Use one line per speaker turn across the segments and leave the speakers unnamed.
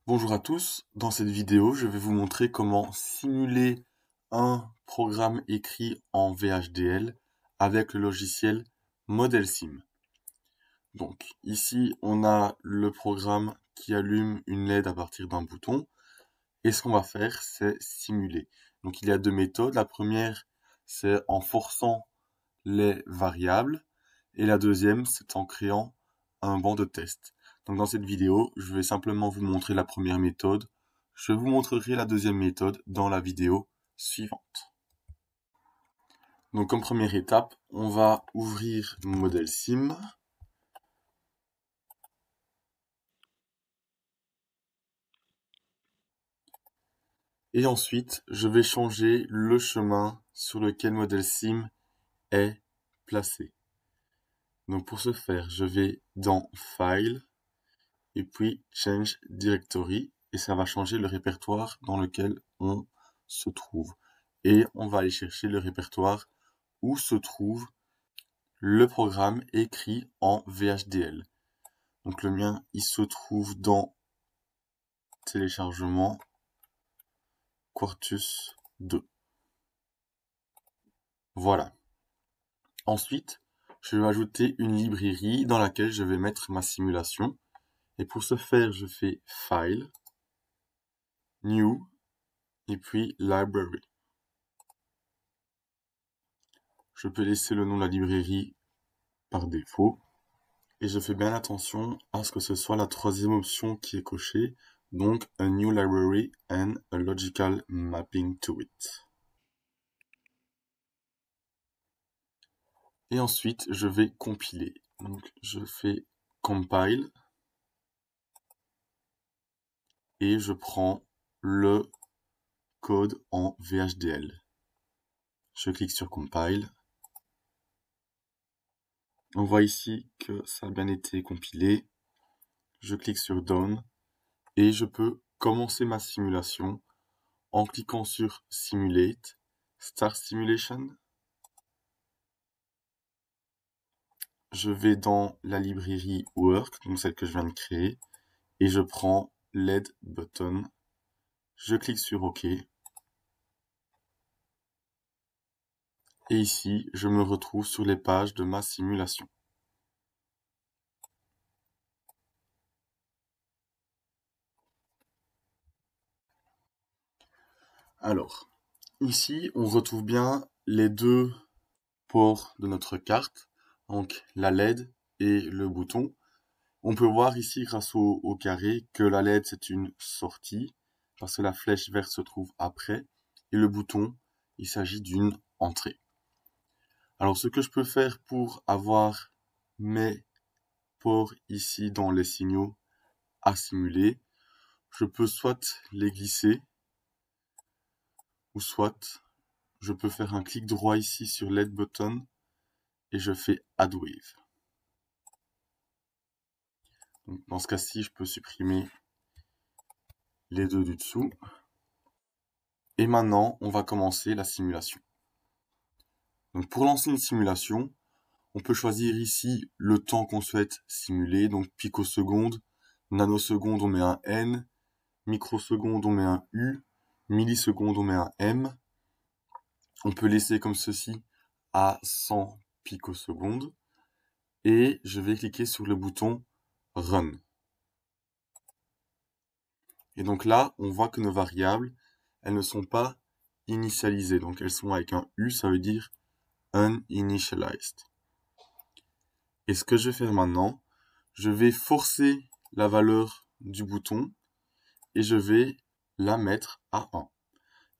Bonjour à tous, dans cette vidéo je vais vous montrer comment simuler un programme écrit en VHDL avec le logiciel ModelSim. Donc ici on a le programme qui allume une LED à partir d'un bouton et ce qu'on va faire c'est simuler. Donc il y a deux méthodes, la première c'est en forçant les variables et la deuxième c'est en créant un banc de test. Donc dans cette vidéo, je vais simplement vous montrer la première méthode. Je vous montrerai la deuxième méthode dans la vidéo suivante. Donc comme première étape, on va ouvrir ModelSim. Et ensuite, je vais changer le chemin sur lequel ModelSim est placé. Donc pour ce faire, je vais dans File et puis Change Directory et ça va changer le répertoire dans lequel on se trouve. Et on va aller chercher le répertoire où se trouve le programme écrit en VHDL. Donc le mien, il se trouve dans téléchargement Quartus 2. Voilà. Ensuite, je vais ajouter une librairie dans laquelle je vais mettre ma simulation. Et pour ce faire, je fais File, New, et puis Library. Je peux laisser le nom de la librairie par défaut. Et je fais bien attention à ce que ce soit la troisième option qui est cochée, donc a new library and a logical mapping to it. Et ensuite, je vais compiler. Donc, je fais compile et je prends le code en VHDL. Je clique sur compile. On voit ici que ça a bien été compilé. Je clique sur Done et je peux commencer ma simulation en cliquant sur Simulate, Start Simulation. Je vais dans la librairie Work, donc celle que je viens de créer, et je prends LED Button. Je clique sur OK. Et ici, je me retrouve sur les pages de ma simulation. Alors, ici, on retrouve bien les deux ports de notre carte, donc la LED et le bouton. On peut voir ici, grâce au carré, que la LED, c'est une sortie, parce que la flèche verte se trouve après, et le bouton, il s'agit d'une entrée. Alors, ce que je peux faire pour avoir mes ports ici dans les signaux à simuler, je peux soit les glisser, ou soit je peux faire un clic droit ici sur LED Button, et je fais Add Wave. Donc, dans ce cas-ci, je peux supprimer les deux du dessous. Et maintenant, on va commencer la simulation. Donc, pour lancer une simulation, on peut choisir ici le temps qu'on souhaite simuler, donc picosecondes, nanosecondes, on met un N, microsecondes, on met un U, millisecondes, on met un M. On peut laisser comme ceci à 100 picosecondes. Et je vais cliquer sur le bouton Run. Et donc là, on voit que nos variables, elles ne sont pas initialisées. Donc elles sont avec un U, ça veut dire uninitialized. Et ce que je vais faire maintenant, je vais forcer la valeur du bouton et je vais la mettre à 1.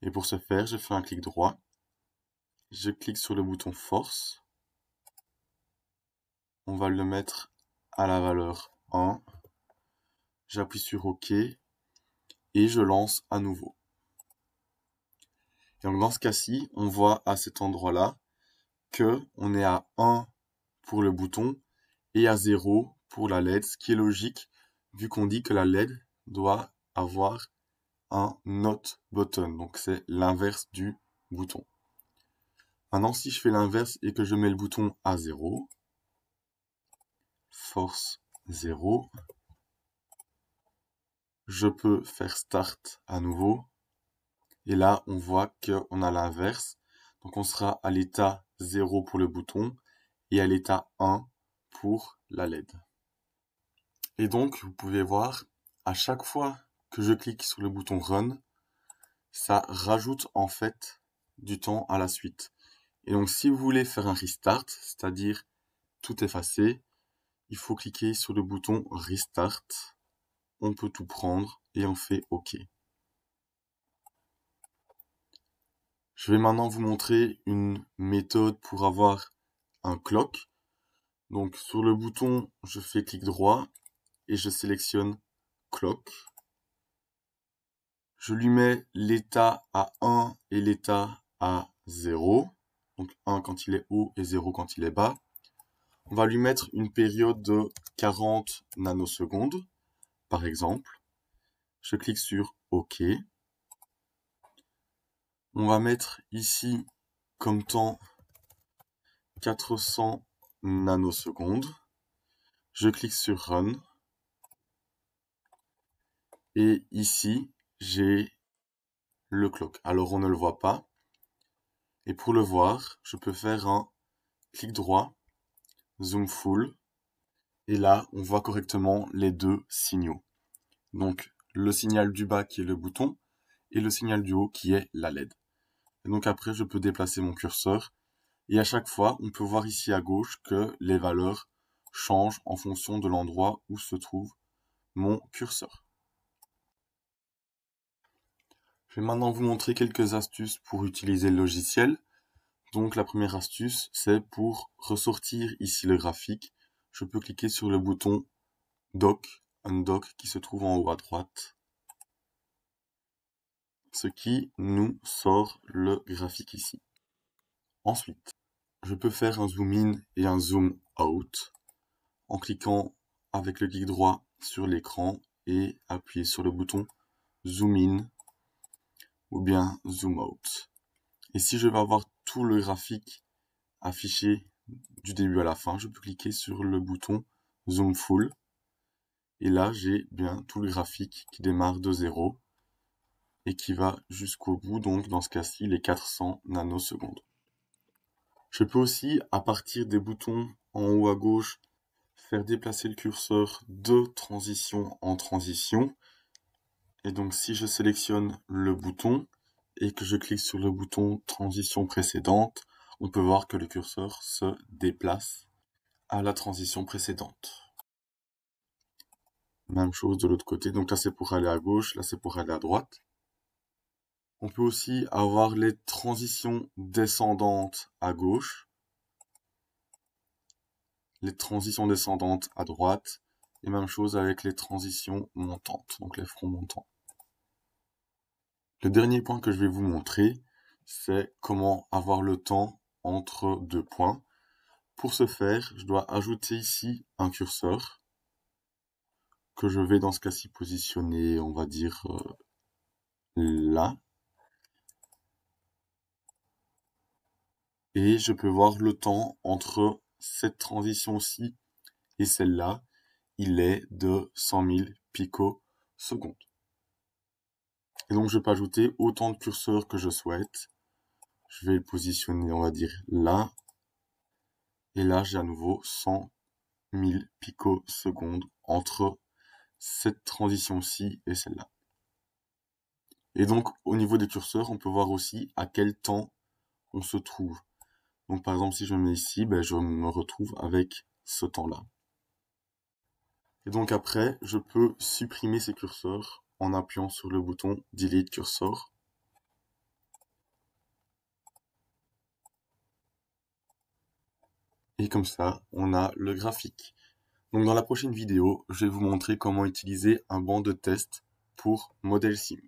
Et pour ce faire, je fais un clic droit, je clique sur le bouton force, on va le mettre à la valeur 1, j'appuie sur OK et je lance à nouveau. Et donc dans ce cas-ci, on voit à cet endroit-là que on est à 1 pour le bouton et à 0 pour la LED, ce qui est logique vu qu'on dit que la LED doit avoir un not button, donc c'est l'inverse du bouton. Maintenant, si je fais l'inverse et que je mets le bouton à 0, force 0, je peux faire Start à nouveau. Et là, on voit qu'on a l'inverse. Donc, on sera à l'état 0 pour le bouton et à l'état 1 pour la LED. Et donc, vous pouvez voir, à chaque fois que je clique sur le bouton Run, ça rajoute en fait du temps à la suite. Et donc, si vous voulez faire un restart, c'est-à-dire tout effacer, il faut cliquer sur le bouton Restart. On peut tout prendre et on fait OK. Je vais maintenant vous montrer une méthode pour avoir un clock. Donc, sur le bouton, je fais clic droit et je sélectionne clock. Je lui mets l'état à 1 et l'état à 0. Donc 1 quand il est haut et 0 quand il est bas. On va lui mettre une période de 40 nanosecondes, par exemple. Je clique sur OK. On va mettre ici comme temps 400 nanosecondes. Je clique sur Run. Et ici, j'ai le clock. Alors, on ne le voit pas. Et pour le voir, je peux faire un clic droit, zoom full. Et là, on voit correctement les deux signaux. Donc, le signal du bas qui est le bouton et le signal du haut qui est la LED. Et donc après, je peux déplacer mon curseur. Et à chaque fois, on peut voir ici à gauche que les valeurs changent en fonction de l'endroit où se trouve mon curseur. Je vais maintenant vous montrer quelques astuces pour utiliser le logiciel. Donc la première astuce, c'est pour ressortir ici le graphique. Je peux cliquer sur le bouton Dock, Undock qui se trouve en haut à droite. Ce qui nous sort le graphique ici. Ensuite, je peux faire un zoom in et un zoom out en cliquant avec le clic droit sur l'écran et appuyer sur le bouton zoom in ou bien zoom out. Et si je veux avoir tout le graphique affiché du début à la fin, je peux cliquer sur le bouton zoom full. Et là, j'ai bien tout le graphique qui démarre de 0 et qui va jusqu'au bout, donc dans ce cas-ci, les 400 nanosecondes. Je peux aussi, à partir des boutons en haut à gauche, faire déplacer le curseur de transition en transition. Et donc, si je sélectionne le bouton et que je clique sur le bouton transition précédente, on peut voir que le curseur se déplace à la transition précédente. Même chose de l'autre côté. Donc là, c'est pour aller à gauche, là, c'est pour aller à droite. On peut aussi avoir les transitions descendantes à gauche, les transitions descendantes à droite, et même chose avec les transitions montantes, donc les fronts montants. Le dernier point que je vais vous montrer, c'est comment avoir le temps entre deux points. Pour ce faire, je dois ajouter ici un curseur que je vais dans ce cas-ci positionner, on va dire là. Et je peux voir le temps entre cette transition-ci et celle-là. Il est de 100 000 picosecondes. Et donc je peux ajouter autant de curseurs que je souhaite. Je vais le positionner, on va dire là. Et là, j'ai à nouveau 100 000 picosecondes entre cette transition-ci et celle-là. Et donc, au niveau des curseurs, on peut voir aussi à quel temps on se trouve. Donc, par exemple, si je me mets ici, je me retrouve avec ce temps-là. Et donc après, je peux supprimer ces curseurs en appuyant sur le bouton Delete Cursor. Et comme ça, on a le graphique. Donc dans la prochaine vidéo, je vais vous montrer comment utiliser un banc de test pour ModelSim.